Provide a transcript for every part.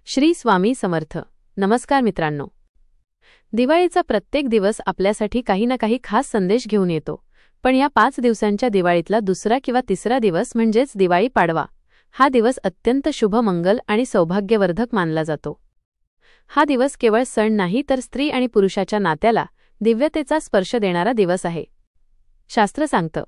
श्री स्वामी समर्थ. नमस्कार मित्रांनो. दिवाळीचा प्रत्येक दिवस आपल्यासाठी काही ना काही खास संदेश घेऊन येतो. पण या 5 दिवसांच्या दिवाळीतला दुसरा किंवा तिसरा दिवस म्हणजेच दिवाळी पाडवा हा दिवस अत्यंत शुभ, मंगल आणि सौभाग्यवर्धक मानला जातो. हा दिवस केवळ सण नाही तर स्त्री आणि पुरुषाच्या नात्याला दिव्यतेचा स्पर्श देणारा दिवस आहे. शास्त्र सांगतं,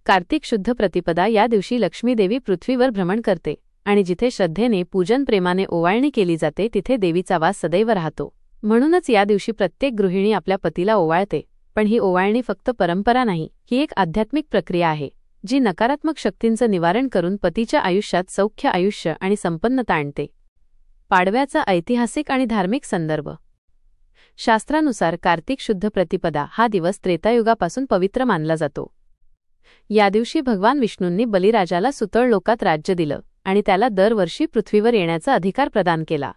कार्तिक शुद्ध प्रतिपदा या दिवशी लक्ष्मी देवी पृथ्वीवर भ्रमण करते आणि जिथे श्रद्धेने, पूजन, प्रेमाने ओवाळणी केली जाते तिथे देवीचा वास सदैव राहतो. म्हणूनच या दिवशी प्रत्येक गृहिणी आपल्या पतीला ओवाळते. पण ही ओवाळणी फक्त परंपरा नाही, ही एक आध्यात्मिक प्रक्रिया आहे जी नकारात्मक शक्तींचं निवारण करून पतीच्या आयुष्यात सौख्य, आयुष्य आणि संपन्नता आणते. पाडव्याचा ऐतिहासिक आणि धार्मिक संदर्भ. शास्त्रानुसार कार्तिक शुद्ध प्रतिपदा हा दिवस त्रेतायुगापासून पवित्र मानला जातो. या दिवशी भगवान विष्णूंनी बलिराजाला सुतळ लोकात राज्य दिलं आणि त्याला दरवर्षी पृथ्वीवर येण्याचा अधिकार प्रदान केला.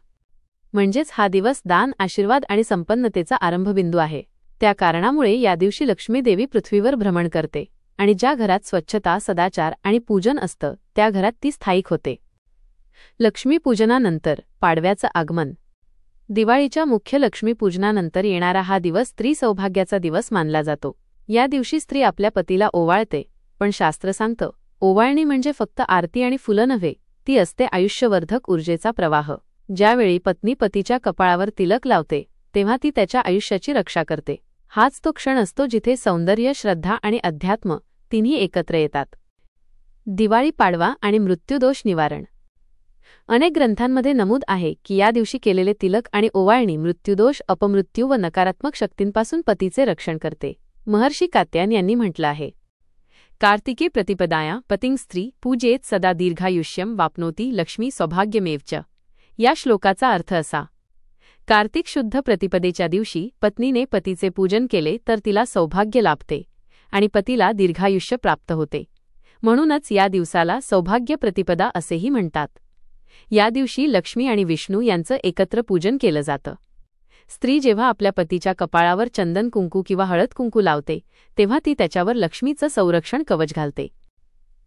म्हणजेच हा दिवस दान, आशीर्वाद आणि संपन्नतेचा आरंभबिंदू आहे. त्या कारणामुळे या दिवशी लक्ष्मी देवी पृथ्वीवर भ्रमण करते आणि ज्या घरात स्वच्छता, सदाचार आणि पूजन असतं त्या घरात ती स्थायिक होते. लक्ष्मीपूजनानंतर पाडव्याचं आगमन. दिवाळीच्या मुख्य लक्ष्मीपूजनानंतर येणारा हा दिवस स्त्री सौभाग्याचा दिवस मानला जातो. या दिवशी स्त्री आपल्या पतीला ओवाळते. पण शास्त्र सांगतं, ओवाळणी म्हणजे फक्त आरती आणि फुलं नव्हे, ती असते आयुष्यवर्धक ऊर्जेचा प्रवाह. ज्यावेळी पत्नी पतीच्या कपाळावर तिलक लावते तेव्हा ती त्याच्या आयुष्याची रक्षा करते. हाच तो क्षण असतो जिथे सौंदर्य, श्रद्धा आणि अध्यात्म तिन्ही एकत्र येतात. दिवाळी पाडवा आणि मृत्यूदोष निवारण. अनेक ग्रंथांमध्ये नमूद आहे की या दिवशी केलेले तिलक आणि ओवाळणी मृत्यूदोष, अपमृत्यू व नकारात्मक शक्तींपासून पतीचे रक्षण करते. महर्षी कात्यायन यांनी म्हटलं आहे, कार्तिके प्रतिपदाया पतिं स्त्री पूजेत सदा दीर्घायुष्यम वाप्नोती लक्ष्मी सौभाग्यमेवच. या श्लोकाचा अर्थ असा, कार्तिक शुद्ध प्रतिपदेच्या दिवशी पत्नीने पतीचे पूजन केले तर तिला सौभाग्य लाभते आणि पतीला दीर्घायुष्य प्राप्त होते. म्हणूनच या दिवसाला सौभाग्य प्रतिपदा असेही म्हणतात. या दिवशी लक्ष्मी आणि विष्णू यांचं एकत्र पूजन केलं जातं. स्त्री जेव्हा आपल्या पतीच्या कपाळावर चंदन, कुंकू किंवा हळद कुंकू लावते तेव्हा ती त्याच्यावर लक्ष्मीचं संरक्षण कवच घालते.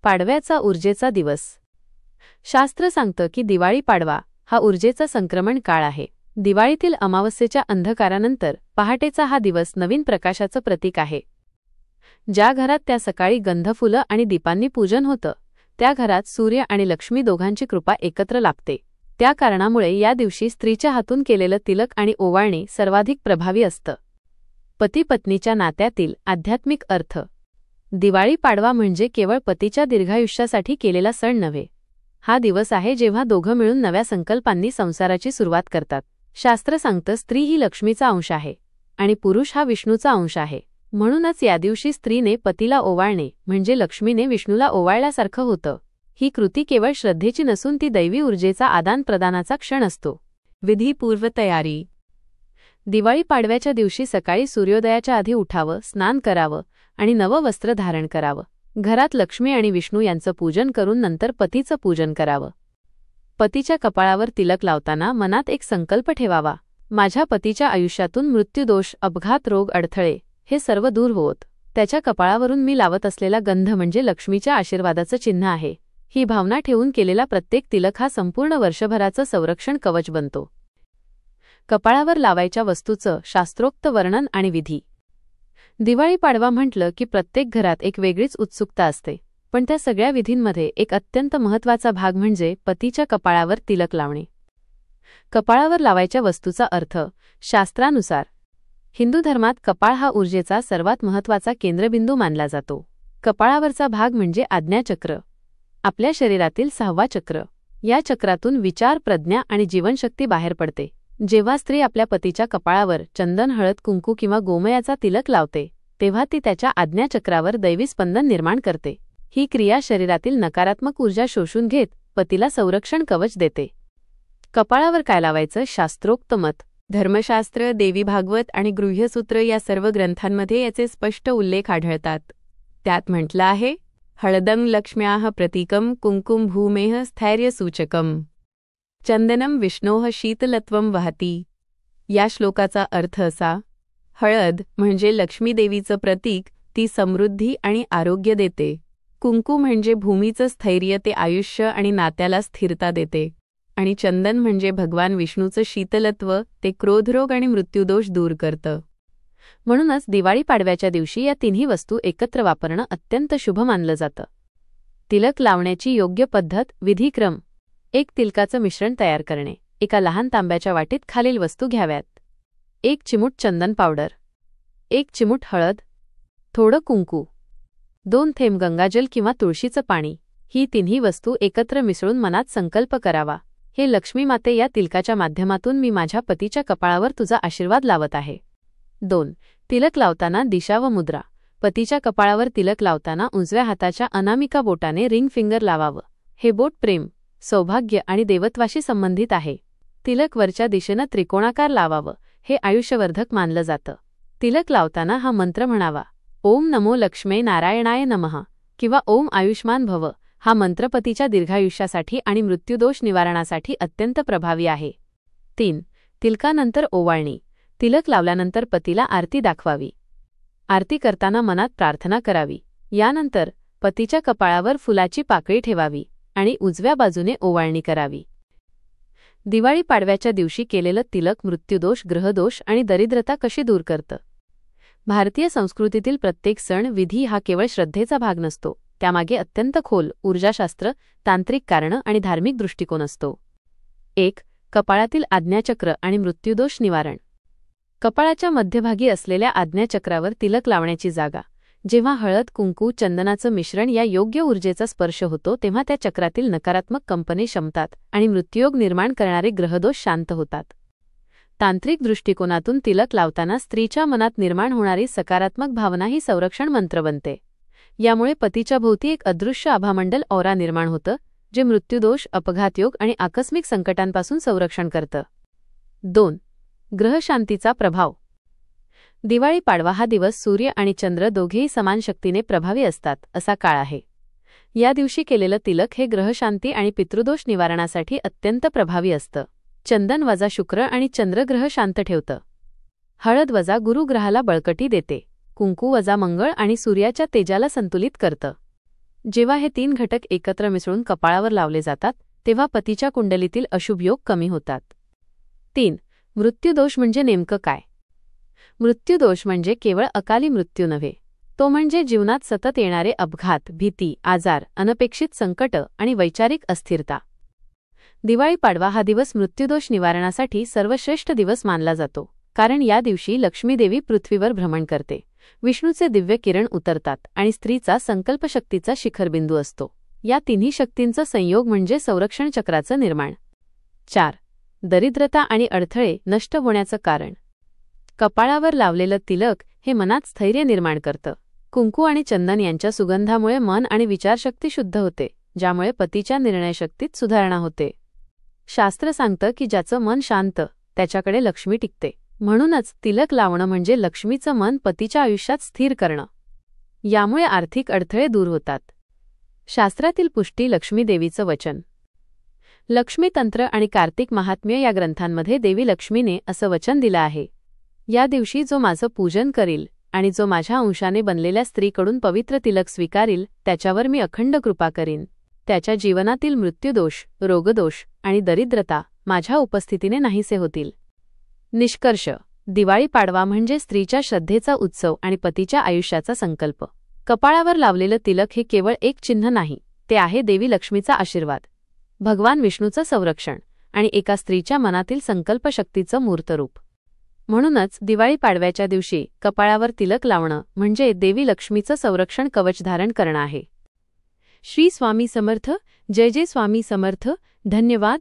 पाडव्याचा ऊर्जेचा दिवस. शास्त्र सांगतं की दिवाळी पाडवा हा ऊर्जेचा संक्रमण काळ आहे. दिवाळीतील अमावस्येच्या अंधकारानंतर पहाटेचा हा दिवस नवीन प्रकाशाचं प्रतीक आहे. ज्या घरात त्या सकाळी गंधफुलं आणि दीपांनी पूजन होतं त्या घरात सूर्य आणि लक्ष्मी दोघांची कृपा एकत्र लाभते. त्या कारणामुळे या दिवशी स्त्रीच्या हातून केलेलं तिलक आणि ओवाळणी सर्वाधिक प्रभावी असतं. पती पत्नीच्या नात्यातील आध्यात्मिक अर्थ. दिवाळी पाडवा म्हणजे केवळ पतीच्या दीर्घायुष्यासाठी केलेला सण नव्हे. हा दिवस आहे जेव्हा दोघं मिळून नव्या संकल्पांनी संसाराची सुरुवात करतात. शास्त्र सांगतं, स्त्री ही लक्ष्मीचा अंश आहे आणि पुरुष हा विष्णूचा अंश आहे. म्हणूनच या दिवशी स्त्रीने पतीला ओवाळणे म्हणजे लक्ष्मीने विष्णूला ओवाळल्यासारखं होतं. ही कृती केवळ श्रद्धेची नसून ती दैवी ऊर्जेचा आदानप्रदानाचा क्षण असतो. विधी पूर्वतयारी. दिवाळी पाडव्याच्या दिवशी सकाळी सूर्योदयाच्या आधी उठावं, स्नान करावं आणि नवं वस्त्र धारण करावं. घरात लक्ष्मी आणि विष्णू यांचं पूजन करून नंतर पतीचं पूजन करावं. पतीच्या कपाळावर तिलक लावताना मनात एक संकल्प ठेवावा, माझ्या पतीच्या आयुष्यातून मृत्यूदोष, अपघात, रोग, अडथळे हे सर्व दूर होत. त्याच्या कपाळावरून मी लावत असलेला गंध म्हणजे लक्ष्मीच्या आशीर्वादाचं चिन्ह आहे. ही भावना ठेवून केलेला प्रत्येक तिलक हा संपूर्ण वर्षभराचं संरक्षण कवच बनतो. कपाळावर लावायच्या वस्तूचं शास्त्रोक्त वर्णन आणि विधी. दिवाळी पाडवा म्हटलं की प्रत्येक घरात एक वेगळीच उत्सुकता असते. पण त्या सगळ्या विधींमध्ये एक अत्यंत महत्त्वाचा भाग म्हणजे पतीच्या कपाळावर तिलक लावणे. कपाळावर लावायच्या वस्तूचा अर्थ. शास्त्रानुसार हिंदू धर्मात कपाळ हा ऊर्जेचा सर्वात महत्त्वाचा केंद्रबिंदू मानला जातो. कपाळावरचा भाग म्हणजे आज्ञाचक्र, आपल्या शरीरातील 6वा चक्र. या चक्रातून विचार, प्रज्ञा आणि जीवनशक्ती बाहेर पडते. जेव्हा स्त्री आपल्या पतीच्या कपाळावर चंदन, हळद, कुंकू किंवा गोमयाचा तिलक लावते तेव्हा ती त्याच्या आज्ञाचक्रावर दैवी स्पंदन निर्माण करते. ही क्रिया शरीरातील नकारात्मक ऊर्जा शोषून घेत पतीला संरक्षण कवच देते. कपाळावर काय लावायचं? शास्त्रोक्त मत. धर्मशास्त्र, देवी भागवत आणि गृह्यसूत्र या सर्व ग्रंथांमध्ये याचे स्पष्ट उल्लेख आढळतात. त्यात म्हटलं आहे, हळदं लक्ष्म्याः प्रतीकं कुंकुम भूमेः स्थैर्यसूचकम् चंदनम विष्णोः शीतलत्वं वहती. या श्लोकाचा अर्थ असा, हळद म्हणजे लक्ष्मी देवीचं प्रतीक, ती समृद्धी आणि आरोग्य देते. कुंकू म्हणजे भूमीचं स्थैर्य, ते आयुष्य आणि नात्याला स्थिरता देते. आणि चंदन म्हणजे भगवान विष्णूचं शीतलत्व, ते क्रोधरोग आणि मृत्यूदोष दूर करतं. म्हणूनच दिवाळी पाडव्याच्या दिवशी या तिन्ही वस्तू एकत्र वापरणं अत्यंत शुभ मानलं जातं. तिलक लावण्याची योग्य पद्धत, विधिक्रम. 1 तिलकाचं मिश्रण तयार करणे. एका लहान तांब्याच्या वाटीत खालील वस्तू घ्याव्यात. 1 चिमूट चंदन पावडर, 1 चिमूट हळद, थोडं कुंकू, 2 थेंब गंगाजल किंवा तुळशीचं पाणी. ही तिन्ही वस्तू एकत्र मिसळून मनात संकल्प करावा. हे लक्ष्मी माते, या तिलकाच्या माध्यमातून मी माझ्या पतीच्या कपाळावर तुझा आशीर्वाद लावत आहे. 2 तिलक लावताना दिशा व मुद्रा. पतीच्या कपाळावर तिलक लावताना उजव्या हाताच्या अनामिका बोटाने रिंग फिंगर लावावं. हे बोट प्रेम, सौभाग्य आणि देवत्वाशी संबंधित आहे. तिलक वरच्या दिशेनं त्रिकोणाकार लावावं. हे आयुष्यवर्धक मानलं जातं. तिलक लावताना हा मंत्र म्हणावा: ओम नमो लक्ष्मे नारायणाय नमः किंवा ओम आयुष्मान भव. हा मंत्र पतीच्या दीर्घायुष्यासाठी आणि मृत्यूदोष निवारणासाठी अत्यंत प्रभावी आहे. 3 तिलकानंतर ओवाळणी. तिलक लावल्यानंतर पतीला आरती दाखवावी. आरती करताना मनात प्रार्थना करावी. यानंतर पतीच्या कपाळावर फुलाची पाकळी ठेवावी आणि उजव्या बाजूने ओवाळणी करावी. दिवाळी पाडव्याच्या दिवशी केलेलं तिलक मृत्यूदोष, ग्रहदोष आणि दरिद्रता कशी दूर करतं? भारतीय संस्कृतीतील प्रत्येक सण, विधी हा केवळ श्रद्धेचा भाग नसतो. त्यामागे अत्यंत खोल ऊर्जाशास्त्र, तांत्रिक कारणं आणि धार्मिक दृष्टिकोन असतो. 1 कपाळातील आज्ञाचक्र आणि मृत्यूदोष निवारण. कपाळाच्या मध्यभागी असलेल्या आज्ञाचक्रावर तिलक लावण्याची जागा. जेव्हा हळद, कुंकू, चंदनाचं मिश्रण या योग्य ऊर्जेचा स्पर्श होतो, तेव्हा त्या चक्रातील नकारात्मक कंपने शमतात आणि मृत्यूयोग निर्माण करणारे ग्रहदोष शांत होतात. तांत्रिक दृष्टिकोनातून तिलक लावताना स्त्रीच्या मनात निर्माण होणारी सकारात्मक भावना ही संरक्षण मंत्र बनते. यामुळे पतीच्या भोवती एक अदृश्य आभामंडल ऑरा निर्माण होतं, जे मृत्यूदोष, अपघातयोग आणि आकस्मिक संकटांपासून संरक्षण करतं. 2 ग्रहशांतीचा प्रभाव. दिवाळी पाडवा हा दिवस सूर्य आणि चंद्र दोघेही समान शक्तीने प्रभावी असतात असा काळ आहे. या दिवशी केलेलं तिलक हे ग्रहशांती आणि पितृदोष निवारणासाठी अत्यंत प्रभावी असतं. चंदन वजा शुक्र आणि चंद्रग्रह शांत ठेवतं. हळद वजा गुरुग्रहाला बळकटी देते. कुंकू वजा मंगळ आणि सूर्याच्या तेजाला संतुलित करतं. जेव्हा हे 3 घटक एकत्र मिसळून कपाळावर लावले जातात, तेव्हा पतीच्या कुंडलीतील अशुभ योग कमी होतात. 3 मृत्यूदोष म्हणजे नेमकं काय? मृत्यूदोष म्हणजे केवळ अकाली मृत्यू नव्हे. तो म्हणजे जीवनात सतत येणारे अपघात, भीती, आजार, अनपेक्षित संकट आणि वैचारिक अस्थिरता. दिवाळी पाडवा हा दिवस मृत्यूदोष निवारणासाठी सर्वश्रेष्ठ दिवस मानला जातो. कारण या दिवशी लक्ष्मी देवी पृथ्वीवर भ्रमण करते, विष्णूचे दिव्य किरण उतरतात आणि स्त्रीचा संकल्पशक्तीचा शिखरबिंदू असतो. या तिन्ही शक्तींचा संयोग म्हणजे संरक्षण चक्राचं निर्माण. 4 दरिद्रता आणि अडथळे नष्ट होण्याचं कारण. कपाळावर लावलेलं तिलक हे मनात स्थैर्य निर्माण करतं. कुंकू आणि चंदन यांच्या सुगंधामुळे मन आणि विचारशक्ती शुद्ध होते, ज्यामुळे पतीच्या निर्णयशक्तीत सुधारणा होते. शास्त्र सांगतं की ज्याचं मन शांत, त्याच्याकडे लक्ष्मी टिकते. म्हणूनच तिलक लावणं म्हणजे लक्ष्मीचं मन पतीच्या आयुष्यात स्थिर करणं. यामुळे आर्थिक अडथळे दूर होतात. शास्त्रातील पुष्टी. लक्ष्मी देवीचं वचन. लक्ष्मी तंत्र आणि कार्तिक महात्म्य या ग्रंथांमध्ये देवी लक्ष्मीने असं वचन दिलं आहे: या दिवशी जो माझं पूजन करील आणि जो माझ्या अंशाने बनलेल्या स्त्रीकडून पवित्र तिलक स्वीकारील, त्याच्यावर मी अखंड कृपा करीन. त्याच्या जीवनातील मृत्यूदोष, रोगदोष आणि दरिद्रता माझ्या उपस्थितीने नाहीसे होतील. निष्कर्ष. दिवाळी पाडवा म्हणजे स्त्रीच्या श्रद्धेचा उत्सव आणि पतीच्या आयुष्याचा संकल्प. कपाळावर लावलेलं तिलक हे केवळ एक चिन्ह नाही, ते आहे देवी लक्ष्मीचा आशीर्वाद, भगवान विष्णूचं संरक्षण आणि एका स्त्रीच्या मनातील संकल्पशक्तीचं मूर्तरूप. म्हणूनच दिवाळी पाडव्याच्या दिवशी कपाळावर तिलक लावणं म्हणजे देवी लक्ष्मीचं संरक्षण कवच धारण करणं आहे. श्री स्वामी समर्थ. जय जय स्वामी समर्थ. धन्यवाद.